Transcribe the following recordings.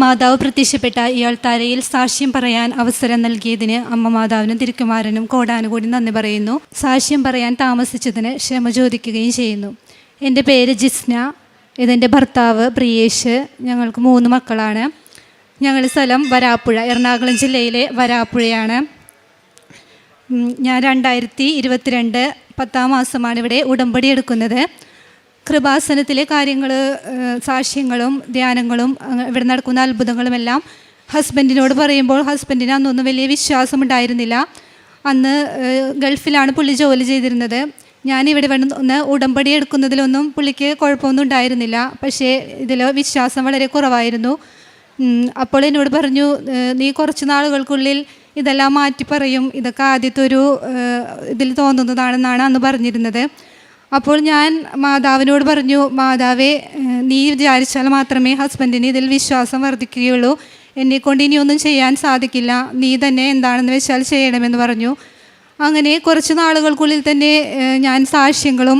മാതാവ് പ്രത്യക്ഷപ്പെട്ട ഇയാൾ തരയിൽ സാക്ഷ്യം പറയാൻ അവസരം നൽകിയതിന് അമ്മ മാതാവിനും തിരുക്കുമാരനും കോടാനുകൂടി നന്ദി പറയുന്നു. സാക്ഷ്യം പറയാൻ താമസിച്ചതിന് ക്ഷമ ചോദിക്കുകയും ചെയ്യുന്നു. എൻ്റെ പേര് ജിസ്ന, ഇതെൻ്റെ ഭർത്താവ് പ്രിയേഷ്. ഞങ്ങൾക്ക് 3 മക്കളാണ്. ഞങ്ങളുടെ സ്ഥലം വരാപ്പുഴ, എറണാകുളം ജില്ലയിലെ വരാപ്പുഴയാണ്. ഞാൻ 2022 10-ാം മാസമാണ് ഇവിടെ ഉടമ്പടി എടുക്കുന്നത്. കൃപാസനത്തിലെ കാര്യങ്ങൾ, സാക്ഷ്യങ്ങളും ധ്യാനങ്ങളും ഇവിടെ നടക്കുന്ന അത്ഭുതങ്ങളുമെല്ലാം ഹസ്ബൻഡിനോട് പറയുമ്പോൾ ഹസ്ബൻഡിന് അന്നൊന്നും വലിയ വിശ്വാസമുണ്ടായിരുന്നില്ല. അന്ന് ഗൾഫിലാണ് പുള്ളി ജോലി ചെയ്തിരുന്നത്. ഞാനിവിടെ വന്ന് ഉടമ്പടി എടുക്കുന്നതിലൊന്നും പുള്ളിക്ക് കുഴപ്പമൊന്നും ഉണ്ടായിരുന്നില്ല. പക്ഷേ ഇതിൽ വിശ്വാസം വളരെ കുറവായിരുന്നു. അപ്പോൾ എന്നോട് പറഞ്ഞു, നീ കുറച്ച് നാളുകൾക്കുള്ളിൽ ഇതെല്ലാം മാറ്റി പറയും, ഇതൊക്കെ ആദ്യത്തെ ഒരു ഇതിൽ തോന്നുന്നതാണെന്നാണ് അന്ന് പറഞ്ഞിരുന്നത്. അപ്പോൾ ഞാൻ മാതാവിനോട് പറഞ്ഞു, മാതാവേ, നീ വിചാരിച്ചാൽ മാത്രമേ ഹസ്ബൻഡിന് ഇതിൽ വിശ്വാസം വർദ്ധിക്കുകയുള്ളൂ. എന്നെക്കൊണ്ട് ഇനിയൊന്നും ചെയ്യാൻ സാധിക്കില്ല. നീ തന്നെ എന്താണെന്ന് വെച്ചാൽ ചെയ്യണമെന്ന് പറഞ്ഞു. അങ്ങനെ കുറച്ച് നാളുകൾക്കുള്ളിൽ തന്നെ ഞാൻ സാക്ഷ്യങ്ങളും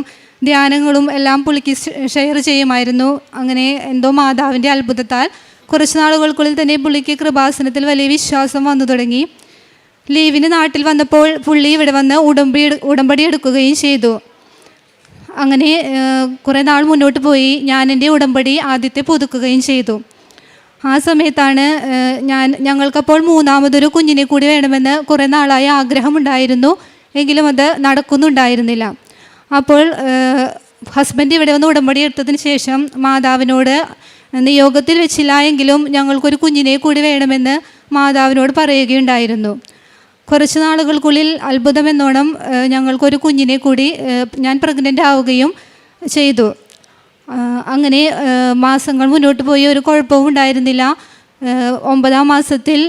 ധ്യാനങ്ങളും എല്ലാം പുള്ളിക്ക് ഷെയർ ചെയ്യുമായിരുന്നു. അങ്ങനെ എന്തോ മാതാവിൻ്റെ അത്ഭുതത്താൽ കുറച്ച് നാളുകൾക്കുള്ളിൽ തന്നെ പുള്ളിക്ക് കൃപാസനത്തിൽ വലിയ വിശ്വാസം വന്നു തുടങ്ങി. ലീവിന് നാട്ടിൽ വന്നപ്പോൾ പുള്ളി ഇവിടെ വന്ന് ഉടമ്പടി എടുക്കുകയും ചെയ്തു. അങ്ങനെ കുറേ നാൾ മുന്നോട്ട് പോയി. ഞാൻ എൻ്റെ ഉടമ്പടി ആദ്യത്തെ പുതുക്കുകയും ചെയ്തു. ആ സമയത്താണ് ഞങ്ങൾക്കപ്പോൾ 3ാമതൊരു കുഞ്ഞിനെ കൂടി വേണമെന്ന് കുറേ നാളായി ആഗ്രഹമുണ്ടായിരുന്നു. എങ്കിലും അത് നടക്കുന്നുണ്ടായിരുന്നില്ല. അപ്പോൾ ഹസ്ബൻഡ് ഇവിടെ വന്ന് ഉടമ്പടി എടുത്തതിന് ശേഷം മാതാവിനോട് നിയോഗത്തിൽ വെച്ചില്ല എങ്കിലും ഞങ്ങൾക്കൊരു കുഞ്ഞിനെ കൂടി വേണമെന്ന് മാതാവിനോട് പറയുകയുണ്ടായിരുന്നു. കുറച്ച് നാളുകൾക്കുള്ളിൽ അത്ഭുതമെന്നോണം ഞങ്ങൾക്കൊരു കുഞ്ഞിനെ കൂടി ഞാൻ പ്രഗ്നൻ്റ് ആവുകയും ചെയ്തു. അങ്ങനെ മാസങ്ങൾ മുന്നോട്ട് പോയി, ഒരു കുഴപ്പവും ഉണ്ടായിരുന്നില്ല. 9ാം മാസത്തിൽ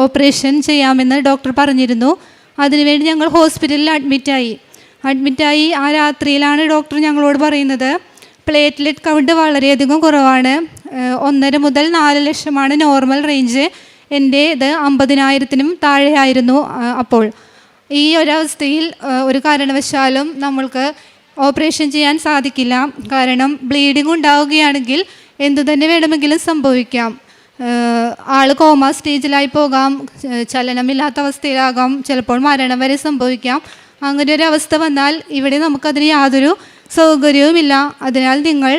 ഓപ്പറേഷൻ ചെയ്യാമെന്ന് ഡോക്ടർ പറഞ്ഞിരുന്നു. അതിനുവേണ്ടി ഞങ്ങൾ ഹോസ്പിറ്റലിൽ അഡ്മിറ്റായി. ആ രാത്രിയിലാണ് ഡോക്ടർ ഞങ്ങളോട് പറയുന്നത്, പ്ലേറ്റ്ലെറ്റ് കൗണ്ട് വളരെയധികം കുറവാണ്. 1.5 മുതൽ 4 ലക്ഷമാണ് നോർമൽ റേഞ്ച്. എൻ്റെ ഇത് 50,000-നും താഴെയായിരുന്നു. അപ്പോൾ ഈ ഒരവസ്ഥയിൽ ഒരു കാരണവശാലും നമ്മൾക്ക് ഓപ്പറേഷൻ ചെയ്യാൻ സാധിക്കില്ല. കാരണം ബ്ലീഡിങ് ഉണ്ടാവുകയാണെങ്കിൽ എന്തു തന്നെ വേണമെങ്കിലും സംഭവിക്കാം. ആൾ കോമ സ്റ്റേജിലായി പോകാം, ചലനമില്ലാത്ത അവസ്ഥയിലാകാം, ചിലപ്പോൾ മരണം വരെ സംഭവിക്കാം. അങ്ങനെ ഒരു അവസ്ഥ വന്നാൽ ഇവിടെ നമുക്കതിന് യാതൊരു സൗകര്യവുമില്ല. അതിനാൽ നിങ്ങൾ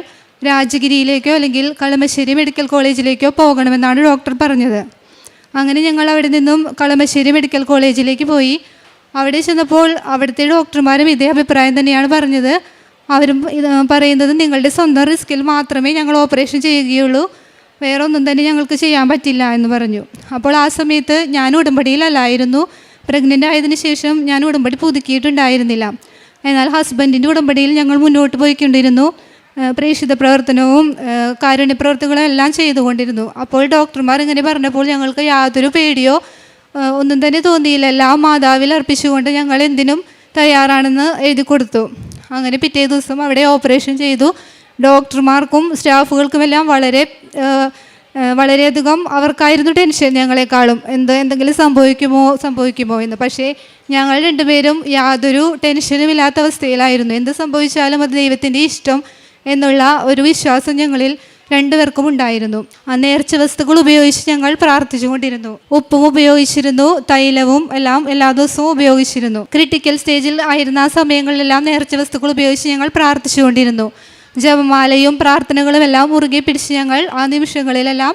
രാജഗിരിയിലേക്കോ അല്ലെങ്കിൽ കളമശ്ശേരി മെഡിക്കൽ കോളേജിലേക്കോ പോകണമെന്നാണ് ഡോക്ടർ പറഞ്ഞത്. അങ്ങനെ ഞങ്ങൾ അവിടെ നിന്നും കളമശ്ശേരി മെഡിക്കൽ കോളേജിലേക്ക് പോയി. അവിടെ ചെന്നപ്പോൾ അവിടുത്തെ ഡോക്ടർമാരും ഇതേ അഭിപ്രായം തന്നെയാണ് പറഞ്ഞത്. അവരും പറയുന്നത്, നിങ്ങളുടെ സ്വന്തം റിസ്കിൽ മാത്രമേ ഞങ്ങൾ ഓപ്പറേഷൻ ചെയ്യുകയുള്ളൂ, വേറെ ഒന്നും തന്നെ ഞങ്ങൾക്ക് ചെയ്യാൻ പറ്റില്ല എന്ന് പറഞ്ഞു. അപ്പോൾ ആ സമയത്ത് ഞാൻ ഉടമ്പടിയിലല്ലായിരുന്നു. പ്രഗ്നൻ്റ് ആയതിനു ശേഷം ഞാൻ ഉടമ്പടി പുതുക്കിയിട്ടുണ്ടായിരുന്നില്ല. എന്നാൽ ഹസ്ബൻഡിൻ്റെ ഉടമ്പടിയിൽ ഞങ്ങൾ മുന്നോട്ട് പോയിക്കൊണ്ടിരുന്നു. പ്രേക്ഷിത പ്രവർത്തനവും കാരുണ്യ പ്രവർത്തനങ്ങളും എല്ലാം ചെയ്തുകൊണ്ടിരുന്നു. അപ്പോൾ ഡോക്ടർമാർ ഇങ്ങനെ പറഞ്ഞപ്പോൾ ഞങ്ങൾക്ക് യാതൊരു പേടിയോ ഒന്നും തന്നെ തോന്നിയില്ല. എല്ലാം മാതാവിൽ അർപ്പിച്ചുകൊണ്ട് ഞങ്ങൾ എന്തിനും തയ്യാറാണെന്ന് എഴുതി കൊടുത്തു. അങ്ങനെ പിറ്റേ ദിവസം അവിടെ ഓപ്പറേഷൻ ചെയ്തു. ഡോക്ടർമാർക്കും സ്റ്റാഫുകൾക്കുമെല്ലാം വളരെയധികം അവർക്കായിരുന്നു ടെൻഷൻ ഞങ്ങളെക്കാളും. എന്തെങ്കിലും സംഭവിക്കുമോ എന്ന്. പക്ഷേ ഞങ്ങൾ രണ്ടുപേരും യാതൊരു ടെൻഷനും ഇല്ലാത്ത അവസ്ഥയിലായിരുന്നു. എന്ത് സംഭവിച്ചാലും അത് ദൈവത്തിൻ്റെ ഇഷ്ടം എന്നുള്ള ഒരു വിശ്വാസം ഞങ്ങളിൽ രണ്ടുപേർക്കും ഉണ്ടായിരുന്നു. ആ നേർച്ച വസ്തുക്കൾ ഉപയോഗിച്ച് ഞങ്ങൾ പ്രാർത്ഥിച്ചുകൊണ്ടിരുന്നു. ഉപ്പും ഉപയോഗിച്ചിരുന്നു, തൈലവും എല്ലാം എല്ലാ ദിവസവും ഉപയോഗിച്ചിരുന്നു. ക്രിട്ടിക്കൽ സ്റ്റേജിൽ ആയിരുന്ന ആ സമയങ്ങളിലെല്ലാം നേർച്ച വസ്തുക്കൾ ഉപയോഗിച്ച് ഞങ്ങൾ പ്രാർത്ഥിച്ചുകൊണ്ടിരുന്നു. ജപമാലയും പ്രാർത്ഥനകളും എല്ലാം മുറുകെ പിടിച്ച് ഞങ്ങൾ ആ നിമിഷങ്ങളിലെല്ലാം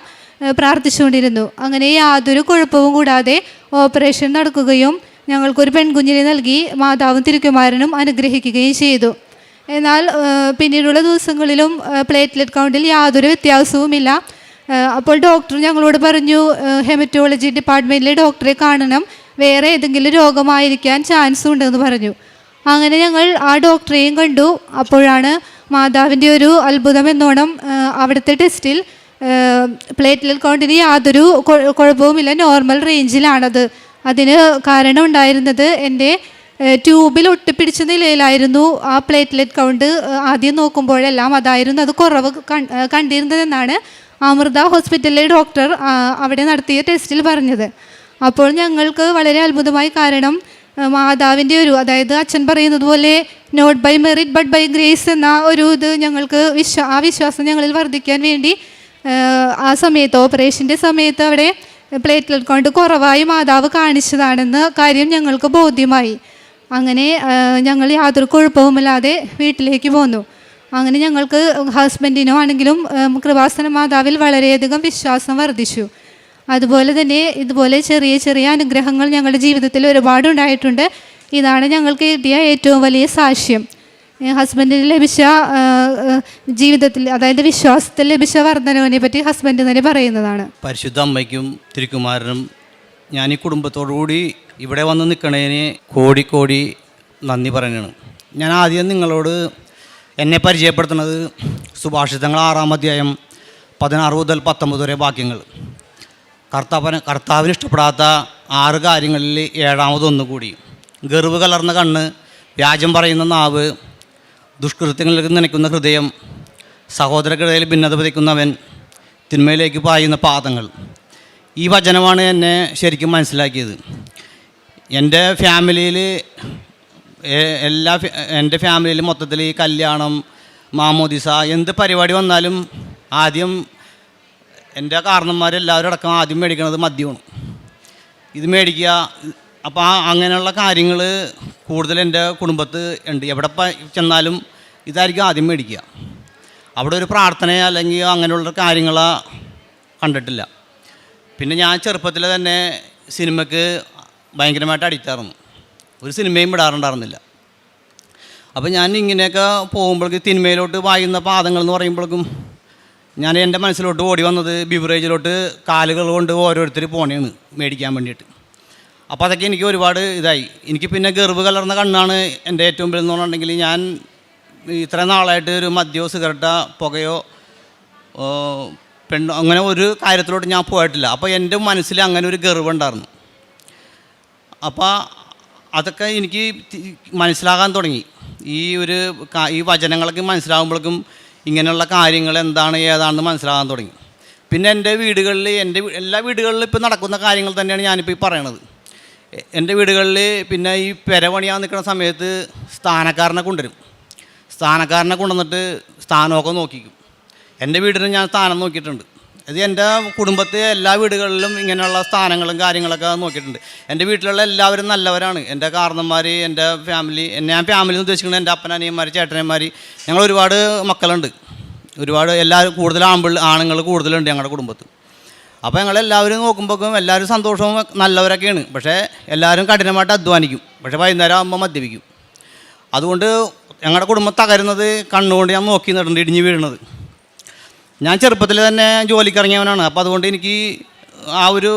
പ്രാർത്ഥിച്ചുകൊണ്ടിരുന്നു. അങ്ങനെ യാതൊരു കുഴപ്പവും കൂടാതെ ഓപ്പറേഷൻ നടക്കുകയും ഞങ്ങൾക്കൊരു പെൺകുഞ്ഞിനെ നൽകി മാതാവും തിരുക്കുമാരനും അനുഗ്രഹിക്കുകയും ചെയ്തു. എന്നാൽ പിന്നീടുള്ള ദിവസങ്ങളിലും പ്ലേറ്റ്ലെറ്റ് കൗണ്ടിൽ യാതൊരു വ്യത്യാസവുമില്ല. അപ്പോൾ ഡോക്ടർ ഞങ്ങളോട് പറഞ്ഞു, ഹെമറ്റോളജി ഡിപ്പാർട്ട്മെൻറ്റിലെ ഡോക്ടറെ കാണണം, വേറെ ഏതെങ്കിലും രോഗമായിരിക്കാൻ ചാൻസ് ഉണ്ടെന്ന് പറഞ്ഞു. അങ്ങനെ ഞങ്ങൾ ആ ഡോക്ടറെയും കണ്ടു. അപ്പോഴാണ് മാതാവിൻ്റെ ഒരു അത്ഭുതം എന്നോണം അവിടുത്തെ ടെസ്റ്റിൽ പ്ലേറ്റ്ലെറ്റ് കൗണ്ടിന് യാതൊരു കുഴപ്പവുമില്ല, നോർമൽ റേഞ്ചിലാണത്. അതിന് കാരണം ഉണ്ടായിരുന്നത് എൻ്റെ ട്യൂബിൽ ഒട്ടിപ്പിടിച്ച നിലയിലായിരുന്നു ആ പ്ലേറ്റ്ലെറ്റ് കൗണ്ട്. ആദ്യം നോക്കുമ്പോഴെല്ലാം അതായിരുന്നു അത് കുറവ് കണ്ടിരുന്നതെന്നാണ് അമൃത ഹോസ്പിറ്റലിലെ ഡോക്ടർ അവിടെ നടത്തിയ ടെസ്റ്റിൽ പറഞ്ഞത്. അപ്പോൾ ഞങ്ങൾക്ക് വളരെ അത്ഭുതമായി. കാരണം മാതാവിൻ്റെ അതായത് അച്ഛൻ പറയുന്നത് പോലെ not by merit but by grace എന്ന ഇത് ഞങ്ങൾക്ക് ആ വിശ്വാസം ഞങ്ങളിൽ വർദ്ധിക്കാൻ വേണ്ടി ആ സമയത്ത് ഓപ്പറേഷൻ്റെ സമയത്ത് അവിടെ പ്ലേറ്റ്ലെറ്റ് കൗണ്ട് കുറവായി മാതാവ് കാണിച്ചതാണെന്ന കാര്യം ഞങ്ങൾക്ക് ബോധ്യമായി. അങ്ങനെ ഞങ്ങൾ യാതൊരു കുഴപ്പവുമില്ലാതെ വീട്ടിലേക്ക് പോന്നു. അങ്ങനെ ഞങ്ങൾക്ക് ഹസ്ബൻഡിനോ ആണെങ്കിലും കൃപാസന മാതാവിൽ വളരെയധികം വിശ്വാസം വർദ്ധിച്ചു. അതുപോലെ തന്നെ ഇതുപോലെ ചെറിയ ചെറിയ അനുഗ്രഹങ്ങൾ ഞങ്ങളുടെ ജീവിതത്തിൽ ഒരുപാടുണ്ടായിട്ടുണ്ട്. ഇതാണ് ഞങ്ങൾക്ക് കിട്ടിയ ഏറ്റവും വലിയ സാക്ഷ്യം. ഹസ്ബൻഡിന് ലഭിച്ച ജീവിതത്തിൽ, അതായത് വിശ്വാസത്തിൽ ലഭിച്ച വർധനവിനെ പറ്റി ഹസ്ബൻഡ് തന്നെ പറയുന്നതാണ്. പരിശുദ്ധ അമ്മയ്ക്കും തിരുക്കുമാരനും ഞാൻ ഈ കുടുംബത്തോടുകൂടി ഇവിടെ വന്ന് നിൽക്കണതിന് കോടി നന്ദി പറയുകയാണ്. ഞാൻ ആദ്യം നിങ്ങളോട് എന്നെ പരിചയപ്പെടുത്തുന്നത് സുഭാഷിതങ്ങൾ 6-ാം അധ്യായം 16 മുതൽ 19 വരെ വാക്യങ്ങൾ. കർത്താവിന് ഇഷ്ടപ്പെടാത്ത 6 കാര്യങ്ങളിൽ 7-ാമതൊന്നു കൂടി: ഗർവ് കലർന്ന കണ്ണ്, വ്യാജം പറയുന്ന നാവ്, ദുഷ്കൃത്യങ്ങളിലേക്ക് നനയ്ക്കുന്ന ഹൃദയം, സഹോദരർക്കിടയിൽ ഭിന്നത വിതയ്ക്കുന്നവൻ, തിന്മയിലേക്ക് പായുന്ന പാദങ്ങൾ. ഈ വചനമാണ് എന്നെ ശരിക്കും മനസ്സിലാക്കിയത്. എൻ്റെ ഫാമിലിയിൽ എൻ്റെ ഫാമിലിയിൽ മൊത്തത്തിൽ ഈ കല്യാണം, മാമോദിസ, എന്ത് പരിപാടി വന്നാലും ആദ്യം എൻ്റെ കാരണന്മാരെല്ലാവരും അടക്കം ആദ്യം മേടിക്കുന്നത് മദ്യമാണ്. ഇത് മേടിക്കുക. അപ്പോൾ അങ്ങനെയുള്ള കാര്യങ്ങൾ കൂടുതൽ എൻ്റെ കുടുംബത്ത് ഉണ്ട്. എവിടെ ചെന്നാലും ഇതായിരിക്കും ആദ്യം മേടിക്കുക. അവിടെ ഒരു പ്രാർത്ഥന അല്ലെങ്കിൽ അങ്ങനെയുള്ള കാര്യങ്ങൾ കണ്ടിട്ടില്ല. പിന്നെ ഞാൻ ചെറുപ്പത്തിൽ തന്നെ സിനിമയ്ക്ക് ഭയങ്കരമായിട്ട് അഡിക്റ്റായിരുന്നു. ഒരു സിനിമയും വിടാറുണ്ടായിരുന്നില്ല. അപ്പോൾ ഞാൻ ഇങ്ങനെയൊക്കെ പോകുമ്പോഴേക്കും തിന്മയിലോട്ട് വായുന്ന പാദങ്ങൾ എന്ന് പറയുമ്പോഴേക്കും ഞാൻ എൻ്റെ മനസ്സിലോട്ട് ഓടി വന്നത് ബിവറേജിലോട്ട് കാലുകൾ കൊണ്ട് ഓരോരുത്തർ പോണേണ് മേടിക്കാൻ വേണ്ടിയിട്ട്. അപ്പോൾ അതൊക്കെ എനിക്ക് ഒരുപാട് ഇതായി. എനിക്ക് പിന്നെ ഗർവ് കലർന്ന കണ്ണാണ് എൻ്റെ ഏറ്റവും വലുതെന്ന് പറഞ്ഞിട്ടുണ്ടെങ്കിൽ, ഞാൻ ഇത്ര നാളായിട്ട് ഒരു മദ്യമോ സിഗരറ്റോ പുകയോ പെണ്ണോ അങ്ങനെ ഒരു കാര്യത്തിലോട്ട് ഞാൻ പോയിട്ടില്ല. അപ്പോൾ എൻ്റെ മനസ്സിൽ അങ്ങനെ ഒരു ഗർവുണ്ടായിരുന്നു. അപ്പോൾ അതൊക്കെ എനിക്ക് മനസ്സിലാകാൻ തുടങ്ങി. ഈ വചനങ്ങളൊക്കെ മനസ്സിലാകുമ്പോഴേക്കും ഇങ്ങനെയുള്ള കാര്യങ്ങൾ എന്താണ് ഏതാണെന്ന് മനസ്സിലാകാൻ തുടങ്ങി. പിന്നെ എൻ്റെ വീടുകളിൽ എല്ലാ വീടുകളിലും ഇപ്പോൾ നടക്കുന്ന കാര്യങ്ങൾ തന്നെയാണ് ഞാനിപ്പോൾ ഈ പറയണത്. എൻ്റെ വീടുകളിൽ പിന്നെ ഈ പെരപണിയാൻ നിൽക്കുന്ന സമയത്ത് സ്ഥാനക്കാരനെ കൊണ്ടുവന്നിട്ട് സ്ഥാനമൊക്കെ നോക്കിക്കും. എൻ്റെ വീടിന് ഞാൻ സ്ഥാനം നോക്കിയിട്ടുണ്ട്. ഇത് എൻ്റെ കുടുംബത്തെ എല്ലാ വീടുകളിലും ഇങ്ങനെയുള്ള സ്ഥാനങ്ങളും കാര്യങ്ങളൊക്കെ നോക്കിയിട്ടുണ്ട്. എൻ്റെ വീട്ടിലുള്ള എല്ലാവരും നല്ലവരാണ്. എൻ്റെ കാരണന്മാർ, എൻ്റെ ഫാമിലി, ഞാൻ ഫാമിലി ഉദ്ദേശിക്കുന്നത് എൻ്റെ അപ്പനനിയന്മാർ, ചേട്ടനന്മാർ, ഞങ്ങൾ ഒരുപാട് മക്കളുണ്ട്. എല്ലാവരും കൂടുതൽ ആണുങ്ങൾ കൂടുതലുണ്ട് ഞങ്ങളുടെ കുടുംബത്ത്. അപ്പോൾ ഞങ്ങളെല്ലാവരും നോക്കുമ്പോഴേക്കും എല്ലാവരും സന്തോഷവും നല്ലവരൊക്കെയാണ്. പക്ഷേ എല്ലാവരും കഠിനമായിട്ട് അധ്വാനിക്കും. പക്ഷേ വൈകുന്നേരം ആകുമ്പോൾ മദ്യപിക്കും. അതുകൊണ്ട് ഞങ്ങളുടെ കുടുംബം തകരുന്നത് കണ്ണുകൊണ്ട് ഞാൻ നോക്കി നിന്നിട്ടുണ്ട്, ഇടിഞ്ഞ് വീഴുന്നത്. ഞാൻ ചെറുപ്പത്തിൽ തന്നെ ജോലിക്കിറങ്ങിയവനാണ്. അപ്പോൾ അതുകൊണ്ട് എനിക്ക് ആ ഒരു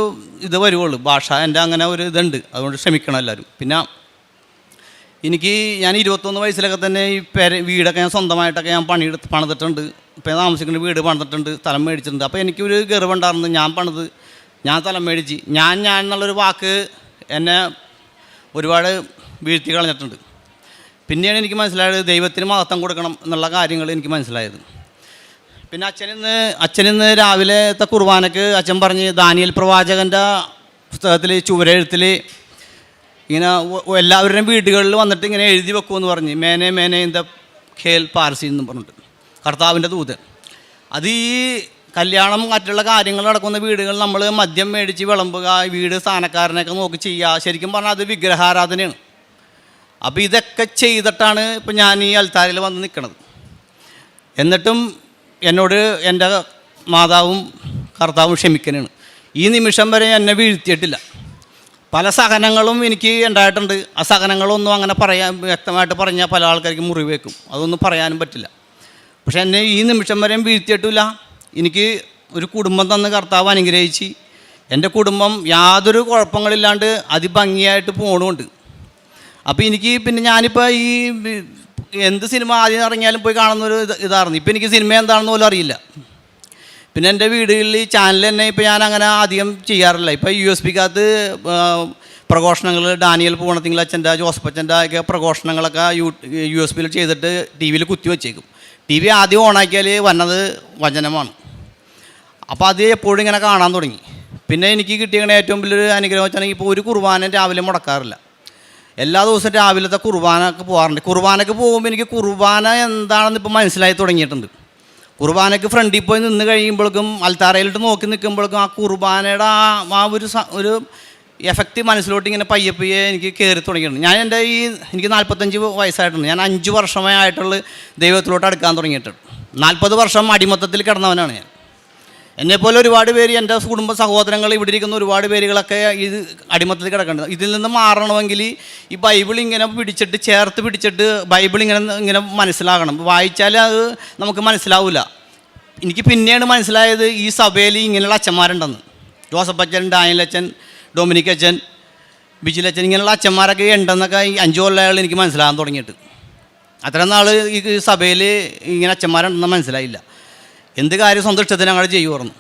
ഇത് വരുവുള്ളൂ, ഭാഷ എൻ്റെ അങ്ങനെ ഒരു ഇതുണ്ട്. അതുകൊണ്ട് ക്ഷമിക്കണം എല്ലാവരും. പിന്നെ ഞാൻ 21 വയസ്സിലൊക്കെ തന്നെ ഈ വീടൊക്കെ ഞാൻ സ്വന്തമായിട്ടൊക്കെ ഞാൻ പണിതിട്ടുണ്ട്. ഇപ്പോൾ താമസിക്കുന്ന വീട് പണിതിട്ടുണ്ട്, സ്ഥലം മേടിച്ചിട്ടുണ്ട്. അപ്പോൾ എനിക്കൊരു ഗർവുണ്ടായിരുന്നു. ഞാൻ സ്ഥലം മേടിച്ച് ഞാൻ എന്നുള്ളൊരു വാക്ക് എന്നെ ഒരുപാട് വീഴ്ത്തി കളഞ്ഞിട്ടുണ്ട്. പിന്നെയാണ് എനിക്ക് മനസ്സിലായത് ദൈവത്തിന് മഹത്വം കൊടുക്കണം എന്നുള്ള കാര്യങ്ങൾ എനിക്ക് മനസ്സിലായത്. പിന്നെ അച്ഛനിന്ന് രാവിലത്തെ കുർബാനയ്ക്ക് അച്ഛൻ പറഞ്ഞ് ദാനിയേൽ പ്രവാചകൻ്റെ പുസ്തകത്തിൽ ചുവരെഴുത്തിൽ ഇങ്ങനെ എല്ലാവരുടെയും വീടുകളിൽ വന്നിട്ട് ഇങ്ങനെ എഴുതി വെക്കുമെന്ന് പറഞ്ഞ് മേനെ ഇൻ ദ ഖേൽ പാർസി എന്നും പറഞ്ഞിട്ട്, കർത്താവിൻ്റെ ദൂതൻ. അത് ഈ കല്യാണം മറ്റുള്ള കാര്യങ്ങൾ നടക്കുന്ന വീടുകളിൽ നമ്മൾ മദ്യം മേടിച്ച് വിളമ്പുക, വീട് സ്ഥാനക്കാരനൊക്കെ നോക്കി ചെയ്യുക, ശരിക്കും പറഞ്ഞാൽ അത് വിഗ്രഹാരാധനയാണ്. അപ്പോൾ ഇതൊക്കെ ചെയ്തിട്ടാണ് ഇപ്പം ഞാൻ ഈ അൽത്താരയിൽ വന്ന് നിൽക്കുന്നത്. എന്നിട്ടും എന്നോട് എൻ്റെ മാതാവും കർത്താവും ക്ഷമിക്കനാണ്. ഈ നിമിഷം വരെ എന്നെ വീഴ്ത്തിയിട്ടില്ല. പല സഹനങ്ങളും എനിക്ക് ഉണ്ടായിട്ടുണ്ട്. ആ സഹനങ്ങളൊന്നും അങ്ങനെ വ്യക്തമായിട്ട് പറഞ്ഞാൽ പല ആൾക്കാർക്ക് മുറിവേക്കും, അതൊന്നും പറയാനും പറ്റില്ല. പക്ഷെ എന്നെ ഈ നിമിഷം വരെയും വീഴ്ത്തിയിട്ടില്ല. എനിക്ക് ഒരു കുടുംബം തന്ന് കർത്താവ് അനുഗ്രഹിച്ച് എൻ്റെ കുടുംബം യാതൊരു കുഴപ്പങ്ങളില്ലാണ്ട് അതിഭംഗിയായിട്ട് പോകണമുണ്ട്. അപ്പോൾ എനിക്ക് പിന്നെ ഞാനിപ്പോൾ ഈ എന്ത് സിനിമ ആദ്യം ഇറങ്ങിയാലും പോയി കാണുന്നൊരു ഇതായിരുന്നു. ഇപ്പോൾ എനിക്ക് സിനിമ എന്താണെന്ന് പോലും അറിയില്ല. പിന്നെ എൻ്റെ വീടുകളിൽ ഈ ചാനൽ തന്നെ ഇപ്പോൾ ഞാൻ അങ്ങനെ അധികം ചെയ്യാറില്ല. ഇപ്പോൾ USB-ക്കകത്ത് പ്രഘോഷണങ്ങൾ ഡാനിയൽ പൂവണത്തിങ്കളച്ഛൻ്റെ, ജോസഫച്ചൻ്റെ ഒക്കെ പ്രഘോഷണങ്ങളൊക്കെ USB-യിൽ ചെയ്തിട്ട് TV-യിൽ കുത്തി വെച്ചേക്കും. TV ആദ്യം ഓണാക്കിയാൽ വന്നത് വചനമാണ്. അപ്പോൾ അത് എപ്പോഴും ഇങ്ങനെ കാണാൻ തുടങ്ങി. പിന്നെ എനിക്ക് കിട്ടിയ ഏറ്റവും വലിയൊരു അനുഗ്രഹം വെച്ചാൽ ഇപ്പോൾ ഒരു കുർബാന രാവിലെ മുടക്കാറില്ല. എല്ലാ ദിവസവും രാവിലത്തെ കുർബാനക്ക് പോകാറുണ്ട്. കുർബാനക്ക് പോകുമ്പോൾ എനിക്ക് കുർബാന എന്താണെന്ന് ഇപ്പോൾ മനസ്സിലായി തുടങ്ങിയിട്ടുണ്ട്. കുർബാനക്ക് ഫ്രണ്ടിൽ പോയി നിന്ന് കഴിയുമ്പോഴേക്കും അൽത്താരയിലിട്ട് നോക്കി നിൽക്കുമ്പോഴേക്കും ആ കുർബാനയുടെ ആ ഒരു എഫക്റ്റ് മനസ്സിലോട്ട് ഇങ്ങനെ പയ്യെ എനിക്ക് കയറി തുടങ്ങിയിട്ടുണ്ട്. ഞാൻ എനിക്ക് 45 വയസ്സായിട്ടുണ്ട്. ഞാൻ 5 വർഷമായിട്ടുള്ള ദൈവത്തിലോട്ട് അടുക്കാൻ തുടങ്ങിയിട്ടുണ്ട്. 40 വർഷം അടിമത്തത്തിൽ കിടന്നവനാണ് ഞാൻ. എന്നെപ്പോലെ ഒരുപാട് പേര്, എൻ്റെ കുടുംബ സഹോദരങ്ങൾ, ഇവിടെ ഇരിക്കുന്ന ഒരുപാട് പേരുകളൊക്കെ ഇത് അടിമത്തത്തിൽ കിടക്കേണ്ടത്. ഇതിൽ നിന്ന് മാറണമെങ്കിൽ ഈ ബൈബിൾ ഇങ്ങനെ ചേർത്ത് പിടിച്ചിട്ട് ബൈബിൾ ഇങ്ങനെ മനസ്സിലാകണം. വായിച്ചാൽ അത് നമുക്ക് മനസ്സിലാവില്ല. എനിക്ക് പിന്നെയാണ് മനസ്സിലായത് ഈ സഭയിൽ ഇങ്ങനെയുള്ള അച്ഛന്മാരുണ്ടെന്ന്. ജോസഫ് അച്ഛൻ, ഡാനിയൽ അച്ഛൻ, ഡൊമിനിക് അച്ഛൻ, ബിജിലച്ഛൻ, ഇങ്ങനെയുള്ള അച്ഛന്മാരൊക്കെ ഉണ്ടെന്നൊക്കെ ഈ 5 കൊല്ലങ്ങൾ എനിക്ക് മനസ്സിലാകാൻ തുടങ്ങിയിട്ട്. അത്ര നാൾ ഈ സഭയിൽ ഇങ്ങനെ അച്ഛന്മാരുണ്ടെന്ന് മനസ്സിലായില്ല. എന്ത് കാര്യം സ്വന്തം ഇഷ്ടത്തിന് അങ്ങനെ ചെയ്യുമായിരുന്നു.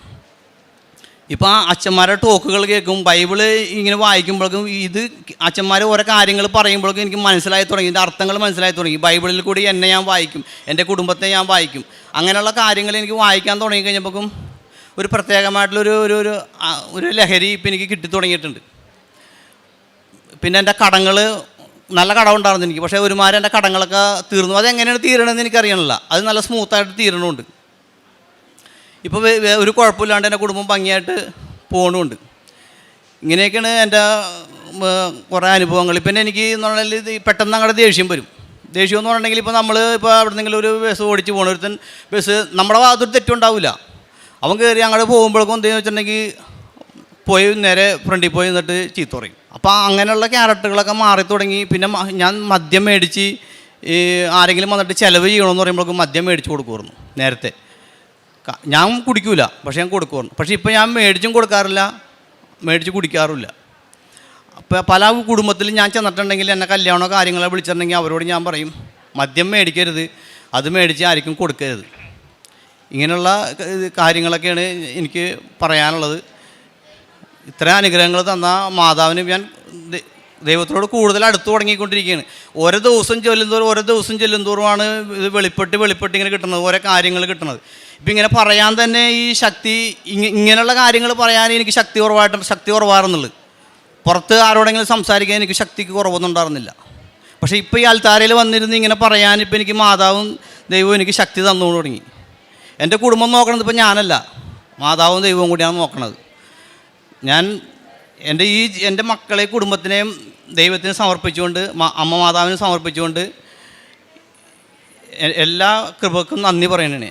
ഇപ്പോൾ ആ അച്ഛന്മാരുടെ ടോക്കുകൾ കേൾക്കും, ബൈബിള് ഇങ്ങനെ വായിക്കുമ്പോഴേക്കും ഇത് അച്ഛന്മാർ ഓരോ കാര്യങ്ങൾ പറയുമ്പോഴേക്കും എനിക്ക് മനസ്സിലായി തുടങ്ങി, ഇതിൻ്റെ അർത്ഥങ്ങൾ മനസ്സിലായി തുടങ്ങി. ബൈബിളിൽ കൂടി എന്നെ ഞാൻ വായിക്കും, എൻ്റെ കുടുംബത്തെ ഞാൻ വായിക്കും. അങ്ങനെയുള്ള കാര്യങ്ങൾ എനിക്ക് വായിക്കാൻ തുടങ്ങി കഴിഞ്ഞപ്പോഴേക്കും ഒരു പ്രത്യേകമായിട്ടുള്ളൊരു ഒരു ഒരു ലഹരി ഇപ്പം എനിക്ക് കിട്ടി തുടങ്ങിയിട്ടുണ്ട്. പിന്നെ എൻ്റെ കടങ്ങൾ, നല്ല കടമുണ്ടായിരുന്നു എനിക്ക്, പക്ഷേ ഒരുമാതിരി എൻ്റെ കടങ്ങളൊക്കെ തീർന്നു. അതെങ്ങനെയാണ് തീരണമെന്ന് എനിക്കറിയണില്ല. അത് നല്ല സ്മൂത്തായിട്ട് തീരണമുണ്ട്. ഇപ്പോൾ ഒരു കുഴപ്പമില്ലാണ്ട് എൻ്റെ കുടുംബം ഭംഗിയായിട്ട് പോകണമുണ്ട്. ഇങ്ങനെയൊക്കെയാണ് എൻ്റെ കുറേ അനുഭവങ്ങൾ. പിന്നെ എനിക്ക് എന്ന് പറഞ്ഞാൽ പെട്ടെന്ന് അങ്ങോട്ട് ദേഷ്യം വരും. ദേഷ്യം എന്ന് പറഞ്ഞിട്ടുണ്ടെങ്കിൽ ഇപ്പോൾ നമ്മൾ അവിടെ നിന്നെങ്കിലും ഒരു ബസ് ഓടിച്ച് പോകണം, ഒരുത്തൻ ബസ് നമ്മുടെ ഭാഗത്തൊരു തെറ്റുണ്ടാവില്ല, അവൻ കയറി അങ്ങോട്ട് പോകുമ്പോഴേക്കും എന്തെന്ന് വെച്ചിട്ടുണ്ടെങ്കിൽ പോയി നേരെ ഫ്രണ്ടിൽ പോയി നിന്നിട്ട് ചീത്ത പറയും. അപ്പോൾ അങ്ങനെയുള്ള ക്യാരക്ടറുകളൊക്കെ മാറി തുടങ്ങി. പിന്നെ ഞാൻ മദ്യം മേടിച്ച് ആരെങ്കിലും വന്നിട്ട് ചിലവ് ചെയ്യണമെന്ന് പറയുമ്പോഴേക്കും മദ്യം മേടിച്ച് കൊടുക്കുമായിരുന്നു. നേരത്തെ ഞാൻ കുടിക്കൂല, പക്ഷേ ഞാൻ കൊടുക്കുമായിരുന്നു. പക്ഷേ ഇപ്പോൾ ഞാൻ മേടിച്ചും കൊടുക്കാറില്ല, മേടിച്ച് കുടിക്കാറുമില്ല. അപ്പോൾ പല കുടുംബത്തിലും ഞാൻ ചെന്നിട്ടുണ്ടെങ്കിൽ എന്നെ കല്യാണമോ കാര്യങ്ങളോ വിളിച്ചിട്ടുണ്ടെങ്കിൽ അവരോട് ഞാൻ പറയും, മദ്യം മേടിക്കരുത്, അത് മേടിച്ച് ആർക്കും കൊടുക്കരുത്. ഇങ്ങനെയുള്ള കാര്യങ്ങളൊക്കെയാണ് എനിക്ക് പറയാനുള്ളത്. ഇത്രയും അനുഗ്രഹങ്ങൾ തന്ന മാതാവിന് ഞാൻ ദൈവത്തോട് കൂടുതൽ അടുത്ത് തുടങ്ങിക്കൊണ്ടിരിക്കുകയാണ്. ഓരോ ദിവസം ചെല്ലുന്തോറുമാണ് ഇത് വെളിപ്പെട്ട് ഇങ്ങനെ കിട്ടുന്നത്, ഓരോ കാര്യങ്ങൾ കിട്ടുന്നത്. ഇപ്പം ഇങ്ങനെ പറയാൻ തന്നെ ഈ ശക്തി, ഇങ്ങനെയുള്ള കാര്യങ്ങൾ പറയാൻ എനിക്ക് ശക്തി കുറവായിരുന്നുള്ളൂ. പുറത്ത് ആരോടെങ്കിലും സംസാരിക്കാൻ എനിക്ക് ശക്തിക്ക് കുറവൊന്നും ഉണ്ടായിരുന്നില്ല. പക്ഷേ ഇപ്പോൾ ഈ അൽത്താരയിൽ വന്നിരുന്ന് ഇങ്ങനെ പറയാൻ ഇപ്പോൾ എനിക്ക് മാതാവും ദൈവവും എനിക്ക് ശക്തി തന്നുകൊണ്ട് തുടങ്ങി. എൻ്റെ കുടുംബം നോക്കണത് ഇപ്പോൾ ഞാനല്ല, മാതാവും ദൈവവും കൂടിയാണ് നോക്കണത്. ഞാൻ എൻ്റെ മക്കളെ കുടുംബത്തിനെയും ദൈവത്തിന് സമർപ്പിച്ചുകൊണ്ട്, അമ്മ മാതാവിന് സമർപ്പിച്ചുകൊണ്ട് എല്ലാ കൃപക്കും നന്ദി പറയണേ.